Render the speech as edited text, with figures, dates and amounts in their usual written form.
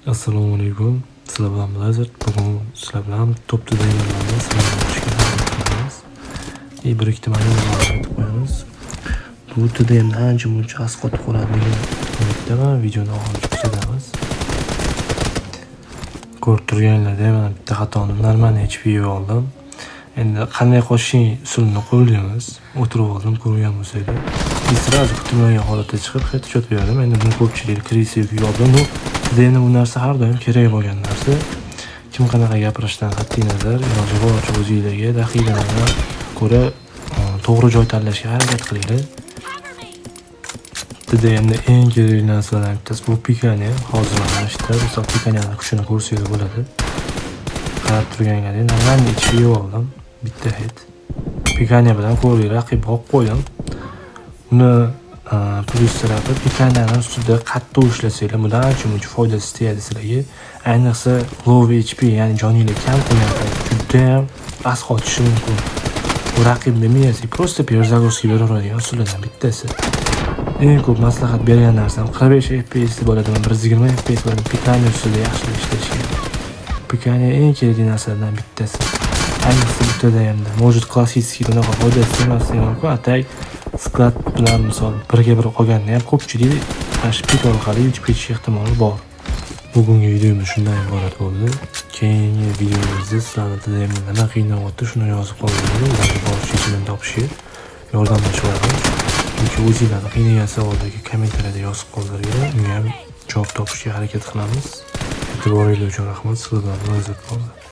Assalomu alaykum. Sizlar bilan Blazard. Bugun sizlar bilan top dizaynerlarni sinashga harakat qilamiz. Bir ikki marta aytib qo'yamiz. Bu TDM ancha muncha asqotib qoladigan umiddaman. Videoni oxirigacha kuzatamiz. Ko'rib turganlaringizda mana bitta xatoni normal HP oldim. Endi qanday qo'shishing usulini qo'llaymiz. O'tirib oldim, ko'rgan bo'lsangiz. Sразу kutilmagan holatda chiqib headshot berdim. Endi buni ko'pchilik krisiv yozdim. Endi bu narsa har doim kerak bo'lgan narsa. Kim qanaqa gapirishdan qat'iy nazar, iloji boricha o'zingizga daqiqalarga ko'ra to'g'ri joy tanlashga harakat qilinglar. TDMda eng kerakli narsalardan bittasi bu pikani. Hozir mana ishda bu pikanining kuchini ko'rsangiz bo'ladi. Qarab turganlaringiz normal HP oldim. Bitta hit. Pikani bilan ko'ring, raqib olib qo'ydim. Uni plus tarafi pikanining ustida qattiq ishlasanglar, bundan ancha foydasi tegadi sizlarga. Ayniqsa low HP, ya'ni joningiz kam qolgan paytda juda ham asqotishi mumkin. Bu raqibni miyasiga просто перезагрузка beraveradigan usullardan bittasi. Eng ko'p maslahat bergan narsam 45 FPS bo'ladi, 120 FPS bo'ladi. Pikani ustida yaxshi ishlashga. Pikani eng kerakli narsalardan bittasi. Ayniqsa bitta hamda mavjud klassik bunaqa foydasi emas mumkin. Atay sklad bilan misol birga bir qolganda ham ko'pchilik mana pik orqali yutib ketish ehtimoli bor. Bugungi videomiz shundan iborat bo'ldi. Keyingi videomizda sizlarni TDMda nima qiynayapti shuni yozib qoldiringiz. Ularga borish yechimini topishga yordamlash bo'ladi. Chunki o'zingizlarni qiynagan savollarga kommentariyada yozib qoldiringlar. Unga ham javob topishga harakat qilamiz. E'tiboringiz uchun rahmat. Sizlar bilan murojaat qildim.